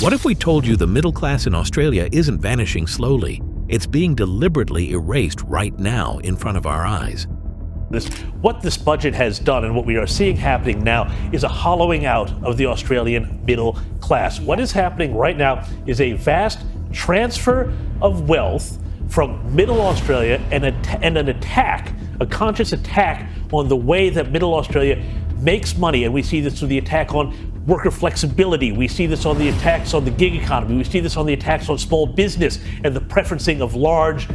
What if we told you the middle class in Australia isn't vanishing slowly? It's being deliberately erased right now in front of our eyes. What this budget has done and what we are seeing happening now is a hollowing out of the Australian middle class. What is happening right now is a vast transfer of wealth from middle Australia and an attack, a conscious attack on the way that middle Australia makes money. And we see this through the attack on worker flexibility. We see this on the attacks on the gig economy. We see this on the attacks on small business and the preferencing of large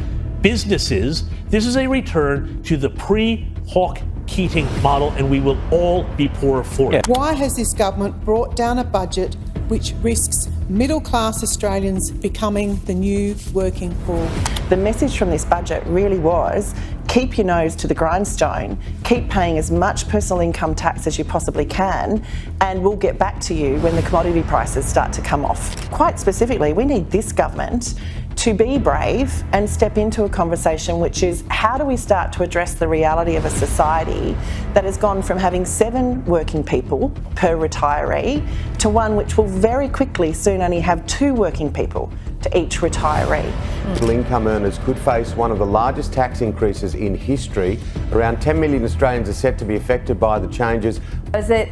businesses. This is a return to the pre-Hawke Keating model, and we will all be poorer for it. Why has this government brought down a budget which risks middle-class Australians becoming the new working poor? The message from this budget really was, keep your nose to the grindstone, keep paying as much personal income tax as you possibly can, and we'll get back to you when the commodity prices start to come off. Quite specifically, we need this government to be brave and step into a conversation which is, how do we start to address the reality of a society that has gone from having 7 working people per retiree to one which will very quickly soon only have 2 working people to each retiree. Middle income earners could face one of the largest tax increases in history. Around 10 million Australians are set to be affected by the changes.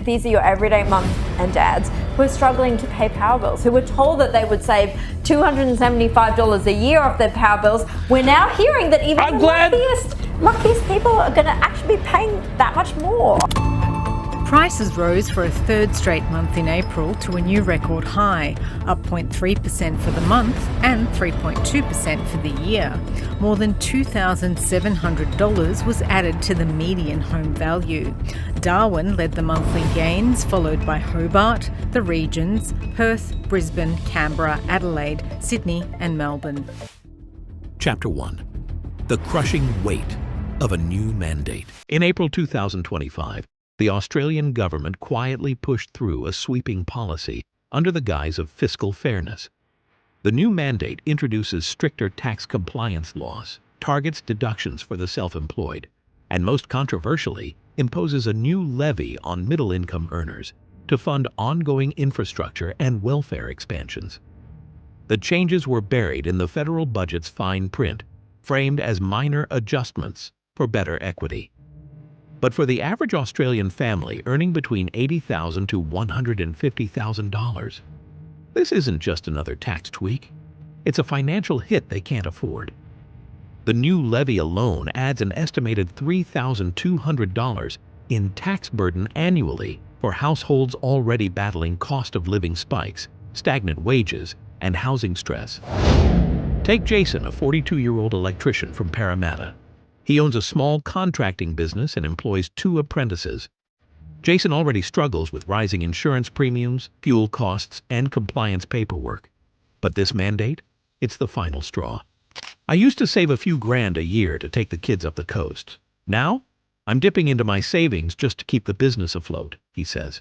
These are your everyday mums and dads who are struggling to pay power bills, who were told that they would save $275 a year off their power bills. We're now hearing that even the luckiest people are going to actually be paying that much more. Prices rose for a third straight month in April to a new record high, up 0.3% for the month and 3.2% for the year. More than $2,700 was added to the median home value. Darwin led the monthly gains, followed by Hobart, the regions, Perth, Brisbane, Canberra, Adelaide, Sydney and Melbourne. Chapter 1. The crushing weight of a new mandate. In April 2025, the Australian government quietly pushed through a sweeping policy under the guise of fiscal fairness. The new mandate introduces stricter tax compliance laws, targets deductions for the self-employed, and most controversially, imposes a new levy on middle-income earners to fund ongoing infrastructure and welfare expansions. The changes were buried in the federal budget's fine print, framed as minor adjustments for better equity. But for the average Australian family earning between $80,000 to $150,000, this isn't just another tax tweak. It's a financial hit they can't afford. The new levy alone adds an estimated $3,200 in tax burden annually for households already battling cost of living spikes, stagnant wages, and housing stress. Take Jason, a 42-year-old electrician from Parramatta. He owns a small contracting business and employs 2 apprentices. Jason already struggles with rising insurance premiums, fuel costs, and compliance paperwork. But this mandate? It's the final straw. I used to save a few grand a year to take the kids up the coast. Now, I'm dipping into my savings just to keep the business afloat, he says.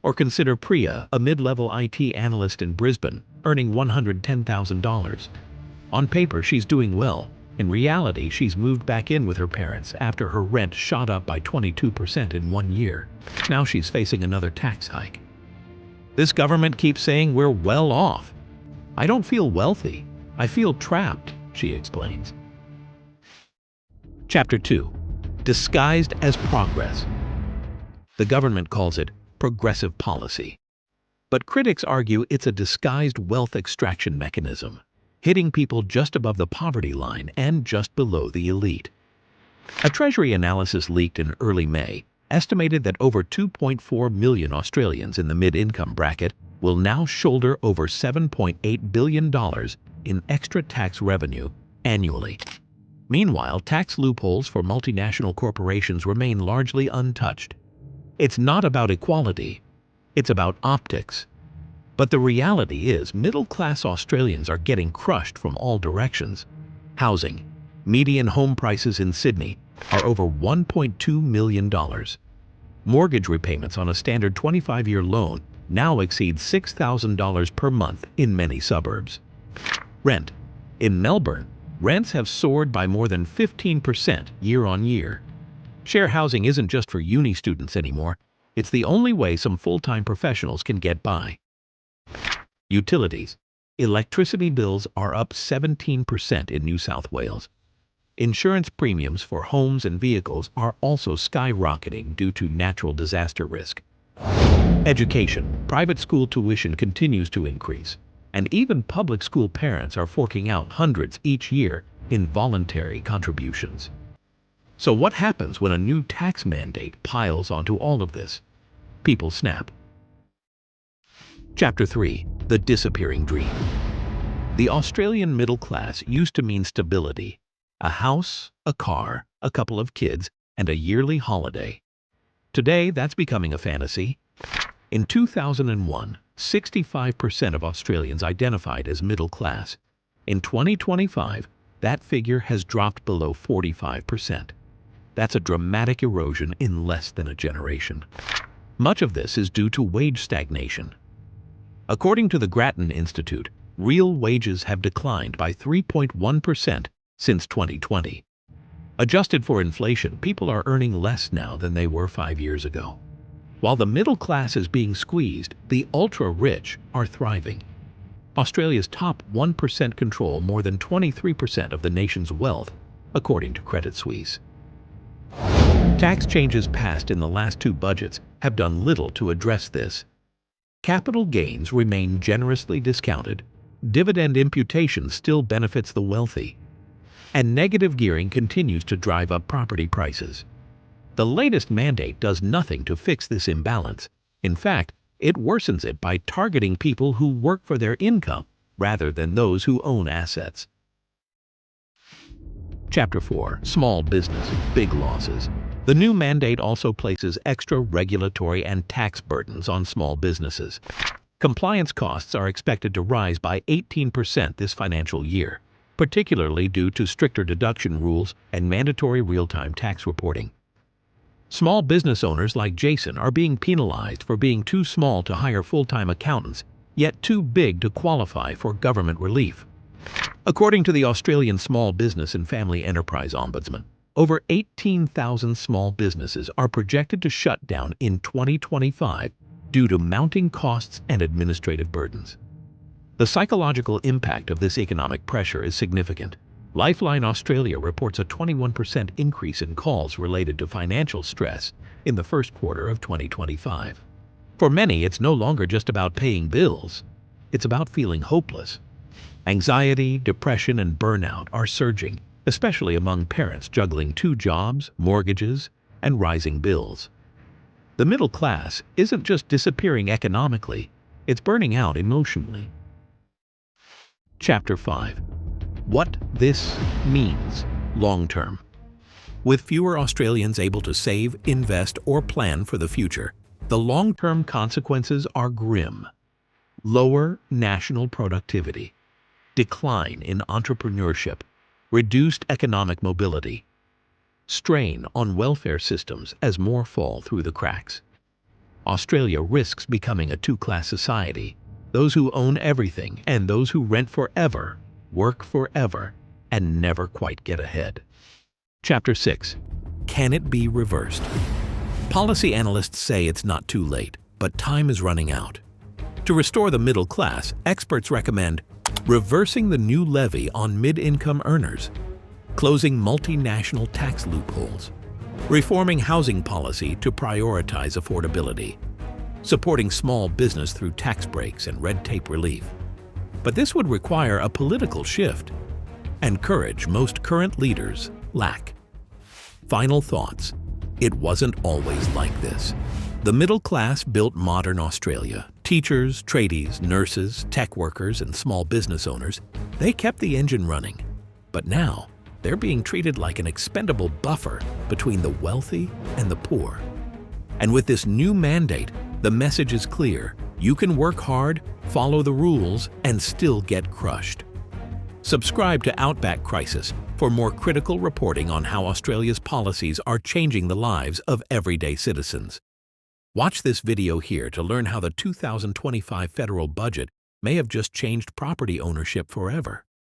Or consider Priya, a mid-level IT analyst in Brisbane, earning $110,000. On paper, she's doing well. In reality, she's moved back in with her parents after her rent shot up by 22% in 1 year. Now she's facing another tax hike. This government keeps saying we're well off. I don't feel wealthy. I feel trapped, she explains. Chapter 2. Disguised as progress. The government calls it progressive policy. But critics argue it's a disguised wealth extraction mechanism, hitting people just above the poverty line and just below the elite. A Treasury analysis leaked in early May estimated that over 2.4 million Australians in the mid-income bracket will now shoulder over $7.8 billion in extra tax revenue annually. Meanwhile, tax loopholes for multinational corporations remain largely untouched. It's not about equality, it's about optics. But the reality is, middle-class Australians are getting crushed from all directions. Housing. Median home prices in Sydney are over $1.2 million. Mortgage repayments on a standard 25-year loan now exceed $6,000 per month in many suburbs. Rent. In Melbourne, rents have soared by more than 15% year on year. Share housing isn't just for uni students anymore. It's the only way some full-time professionals can get by. Utilities. Electricity bills are up 17% in New South Wales. Insurance premiums for homes and vehicles are also skyrocketing due to natural disaster risk. Education. Private school tuition continues to increase, and even public school parents are forking out hundreds each year in voluntary contributions. So what happens when a new tax mandate piles onto all of this? People snap. Chapter 3. The Disappearing Dream. The Australian middle class used to mean stability. A house, a car, a couple of kids, and a yearly holiday. Today, that's becoming a fantasy. In 2001, 65% of Australians identified as middle class. In 2025, that figure has dropped below 45%. That's a dramatic erosion in less than a generation. Much of this is due to wage stagnation. According to the Grattan Institute, real wages have declined by 3.1% since 2020. Adjusted for inflation, people are earning less now than they were 5 years ago. While the middle class is being squeezed, the ultra-rich are thriving. Australia's top 1% control more than 23% of the nation's wealth, according to Credit Suisse. Tax changes passed in the last 2 budgets have done little to address this. Capital gains remain generously discounted, dividend imputation still benefits the wealthy, and negative gearing continues to drive up property prices. The latest mandate does nothing to fix this imbalance. In fact, it worsens it by targeting people who work for their income rather than those who own assets. Chapter 4. Small Business, Big Losses. The new mandate also places extra regulatory and tax burdens on small businesses. Compliance costs are expected to rise by 18% this financial year, particularly due to stricter deduction rules and mandatory real-time tax reporting. Small business owners like Jason are being penalized for being too small to hire full-time accountants, yet too big to qualify for government relief. According to the Australian Small Business and Family Enterprise Ombudsman, over 18,000 small businesses are projected to shut down in 2025 due to mounting costs and administrative burdens. The psychological impact of this economic pressure is significant. Lifeline Australia reports a 21% increase in calls related to financial stress in the first quarter of 2025. For many, it's no longer just about paying bills. It's about feeling hopeless. Anxiety, depression, and burnout are surging, especially among parents juggling 2 jobs, mortgages, and rising bills. The middle class isn't just disappearing economically, it's burning out emotionally. Chapter 5. What this means long-term. With fewer Australians able to save, invest, or plan for the future, the long-term consequences are grim. Lower national productivity, decline in entrepreneurship, reduced economic mobility, strain on welfare systems as more fall through the cracks. Australia risks becoming a 2-class society, those who own everything and those who rent forever, work forever, and never quite get ahead. Chapter 6. Can it be reversed? Policy analysts say it's not too late, but time is running out. To restore the middle class, experts recommend reversing the new levy on mid-income earners, closing multinational tax loopholes, reforming housing policy to prioritize affordability, supporting small business through tax breaks and red tape relief. But this would require a political shift and courage most current leaders lack. Final thoughts. It wasn't always like this. The middle class built modern Australia. Teachers, tradies, nurses, tech workers, and small business owners, they kept the engine running. But now, they're being treated like an expendable buffer between the wealthy and the poor. And with this new mandate, the message is clear. You can work hard, follow the rules, and still get crushed. Subscribe to Outback Crisis for more critical reporting on how Australia's policies are changing the lives of everyday citizens. Watch this video here to learn how the 2025 federal budget may have just changed property ownership forever.